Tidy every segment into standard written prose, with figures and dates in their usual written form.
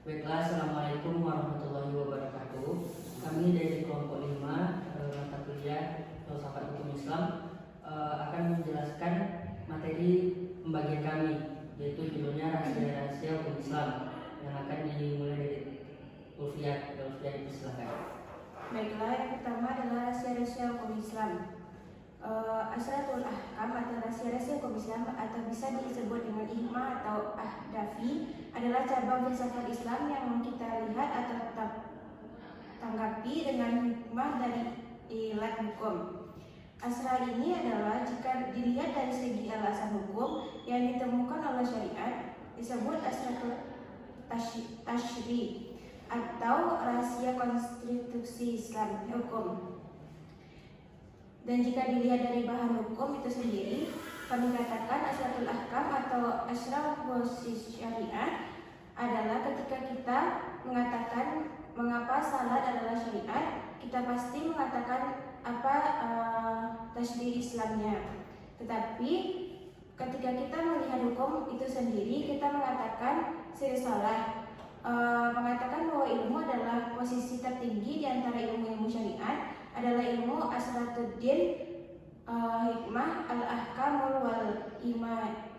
Baiklah, Assalamualaikum warahmatullahi wabarakatuh. Kami dari kelompok 5 mata kuliah Filsafat Hukum Islam akan menjelaskan materi pembagian kami, yaitu judulnya Rahasia-Rahasia Hukum Islam, yang akan dimulai dari Ulfiah. Silakan. Baiklah, yang pertama adalah rahasia-rahasia hukum Islam. Asratul Ahkam atau rahasia-rahasia hukum Islam atau bisa disebut dengan hikmah atau ahdafi adalah cabang filsafat Islam yang kita lihat atau tanggapi dengan hikmah dari ilat hukum. Asrar ini adalah jika dilihat dari segi alasan hukum yang ditemukan oleh syariat disebut asratul tashri atau rahasia konstitusi Islam hukum. Dan jika dilihat dari bahan hukum itu sendiri, kami katakan asratul ahkam atau asrar posisi syariat adalah ketika kita mengatakan mengapa salat adalah syariat, kita pasti mengatakan apa tasydid Islamnya. Tetapi ketika kita melihat hukum itu sendiri, kita mengatakan risalah mengatakan bahwa ilmu adalah posisi tertinggi di antara ilmu-ilmu syariat, adalah ilmu asratuddin, hikmah, al-ahkamul wal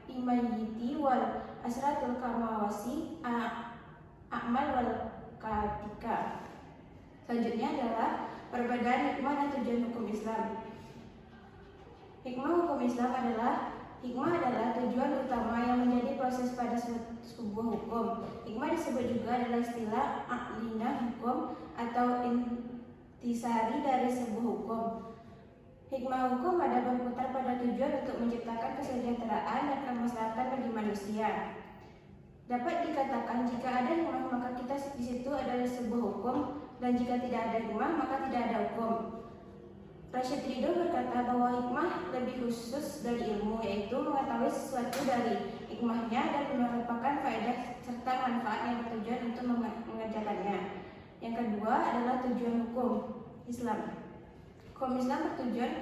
imaniyati wal asratul kamawasi, a'mal wal katika. Selanjutnya adalah perbedaan hikmah dan tujuan hukum Islam. Hikmah hukum Islam adalah tujuan utama yang menjadi proses pada sebuah hukum. Hikmah disebut juga adalah istilah a'lina hukum atau intisari dari sebuah hukum. Hikmah hukum ada berputar pada tujuan untuk menciptakan kesejahteraan dan kemaslahatan bagi manusia. Dapat dikatakan jika ada hikmah maka kita di situ adalah sebuah hukum, dan jika tidak ada hikmah maka tidak ada hukum. Rashid Ridho berkata bahwa hikmah lebih khusus dari ilmu, yaitu mengetahui sesuatu dari hikmahnya dan merupakan faedah serta manfaat yang bertujuan untuk mengerjakannya. Yang kedua adalah tujuan hukum Islam. Hukum Islam bertujuan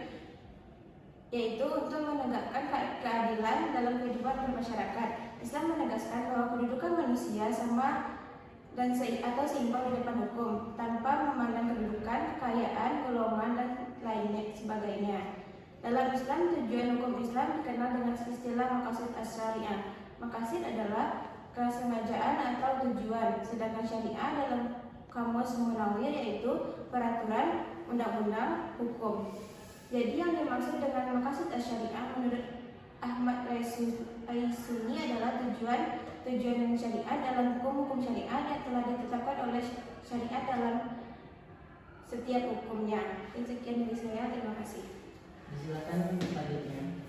yaitu untuk menegakkan keadilan dalam kehidupan bermasyarakat. Islam menegaskan bahwa kedudukan manusia sama dan atau seimbang di depan hukum, tanpa memandang kedudukan, kekayaan, golongan, dan lainnya sebagainya. Dalam Islam, tujuan hukum Islam dikenal dengan istilah maqasid as-syariah. Maqasid adalah kesengajaan atau tujuan, sedangkan syariah dalam kamus Munawwir yaitu peraturan, undang-undang, hukum. Jadi yang dimaksud dengan maqasid as-syariah menurut Ahmad Raisuni adalah tujuan syariat dalam hukum syariat yang telah ditetapkan oleh syariat dalam setiap hukumnya. Sekian dari saya, terima kasih. Silakan selanjutnya.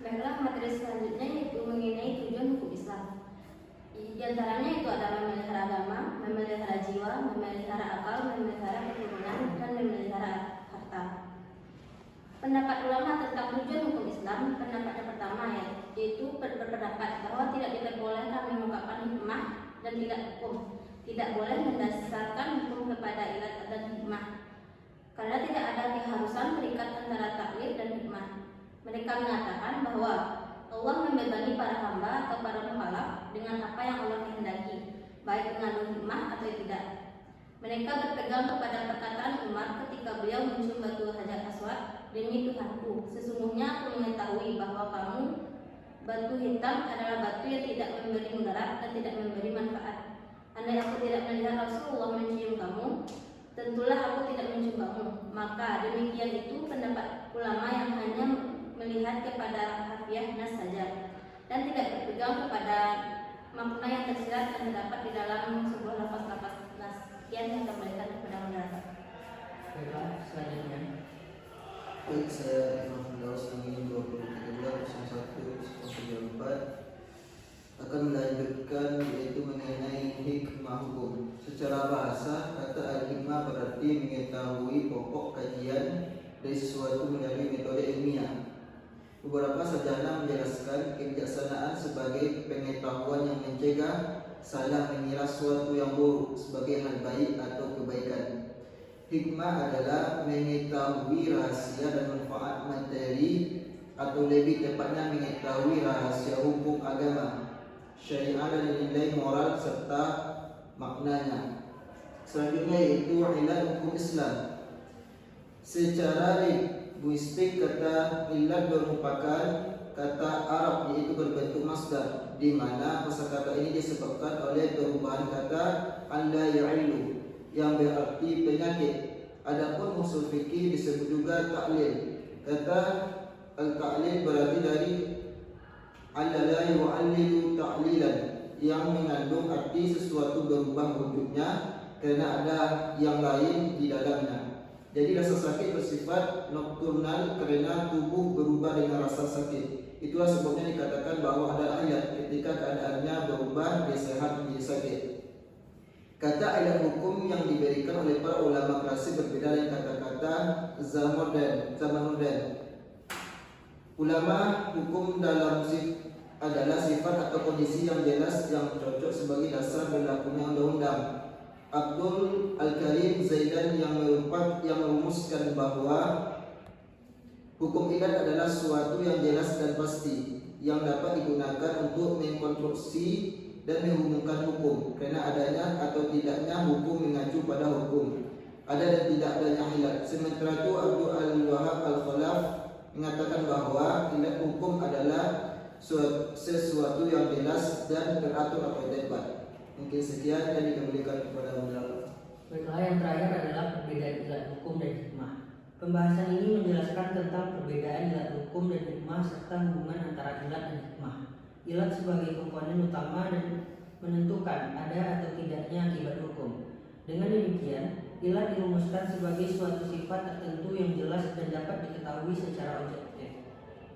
Baiklah, materi selanjutnya yaitu mengenai tujuan hukum Islam. Di antaranya itu adalah memelihara agama, memelihara jiwa, memelihara akal, memelihara keturunan, dan memelihara harta. Pendapat ulama tentang tujuan hukum Islam, pendapat yang pertama yaitu berpendapat bahwa tidak diperbolehkan mengungkapkan hikmah dan tidak hukum. Tidak boleh mendasarkan hukum kepada ilat dan hikmah, karena tidak ada keharusan terikat antara taklid dan hikmah. Mereka mengatakan bahwa Allah membebani para hamba atau para mukallaf dengan apa yang Allah kehendaki, baik mengandung hikmah atau tidak. Mereka berpegang kepada perkataan Umar ketika beliau mencium batu Hajar Aswad, "Demi Tuhanku, sesungguhnya aku mengetahui bahwa kamu batu hitam adalah batu yang tidak memberi mudarat dan tidak memberi manfaat. Andai aku tidak melihat Rasulullah mencium kamu, tentulah aku tidak mencium kamu." Maka demikian itu pendapat ulama yang hanya melihat kepada harfiahnya saja dan tidak berpegang kepada makna yang tersirat dan terdapat di dalam sebuah lafaz-lafaz nas yang dikembalikan kepada masyarakat. Baiklah, selanjutnya. Baik, saya Imam Firdaus Angin 2013-01-34 akan melanjutkan yaitu mengenai hikmah hukum. Secara bahasa, kata al-hikmah berarti mengetahui pokok kajian dari sesuatu melalui metode ilmiah. Beberapa sarjana menjelaskan kebijaksanaan sebagai pengetahuan yang mencegah salah mengira sesuatu yang buruk sebagai hal baik atau kebaikan. Hikmah adalah mengetahui rahasia dan manfaat materi, atau lebih tepatnya mengetahui rahasia hukum agama. syariah dan nilai moral serta maknanya. Selanjutnya yaitu ilat hukum Islam. Secara linguistik kata ilat merupakan kata Arab yaitu berbentuk masdar, di mana kosakata ini disebabkan oleh perubahan kata anda ya'illu yang berarti penyakit. Adapun usul fikih disebut juga ta'lil. Kata al-ta'lil berarti dari allala yu'allilu ta'lilan, yang mengandung arti sesuatu berubah wujudnya karena ada yang lain di dalamnya. Jadi rasa sakit bersifat nokturnal karena tubuh berubah dengan rasa sakit. Itulah sebabnya dikatakan bahwa ada ayat ketika keadaannya berubah dari sehat menjadi sakit. Kata ayat hukum yang diberikan oleh para ulama klasik berbeda dengan kata-kata zaman modern. Ulama hukum dalam adalah sifat atau kondisi yang jelas yang cocok sebagai dasar berlakunya undang-undang. Abdul Al-Karim Zaidan yang merumuskan bahwa hukum ilat adalah suatu yang jelas dan pasti yang dapat digunakan untuk mengkonstruksi dan menghubungkan hukum, karena adanya atau tidaknya hukum mengacu pada hukum, ada dan tidak adanya ilat. Sementara itu Abdul Al-Wahab Al-Khalaf mengatakan bahwa ilat hukum adalah sesuatu yang jelas dan teratur atau debat. Mungkin sekian dan dikembalikan kepada Allah. Baiklah, yang terakhir adalah perbedaan ilat hukum dan hikmah. Pembahasan ini menjelaskan tentang perbedaan ilat hukum dan hikmah serta hubungan antara ilat dan hikmah. Ilat sebagai komponen utama dan menentukan ada atau tidaknya akibat hukum. Dengan demikian, ilat dirumuskan sebagai suatu sifat tertentu yang jelas dan dapat diketahui secara objektif,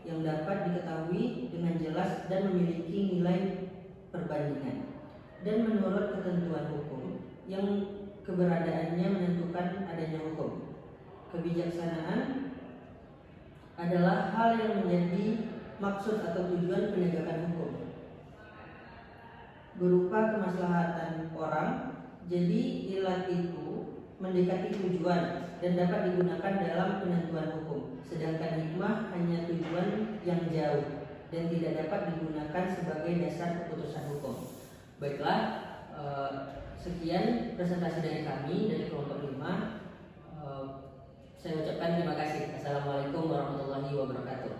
yang dapat diketahui dengan jelas dan memiliki nilai perbandingan. Dan menurut ketentuan hukum yang keberadaannya menentukan adanya hukum. Kebijaksanaan adalah hal yang menjadi maksud atau tujuan penegakan hukum berupa kemaslahatan orang. Jadi ilat itu mendekati tujuan dan dapat digunakan dalam penentuan hukum, sedangkan hikmah hanya tujuan yang jauh dan tidak dapat digunakan sebagai dasar keputusan hukum. Baiklah, sekian presentasi dari kami dari kelompok 5. Saya ucapkan terima kasih. Assalamualaikum warahmatullahi wabarakatuh.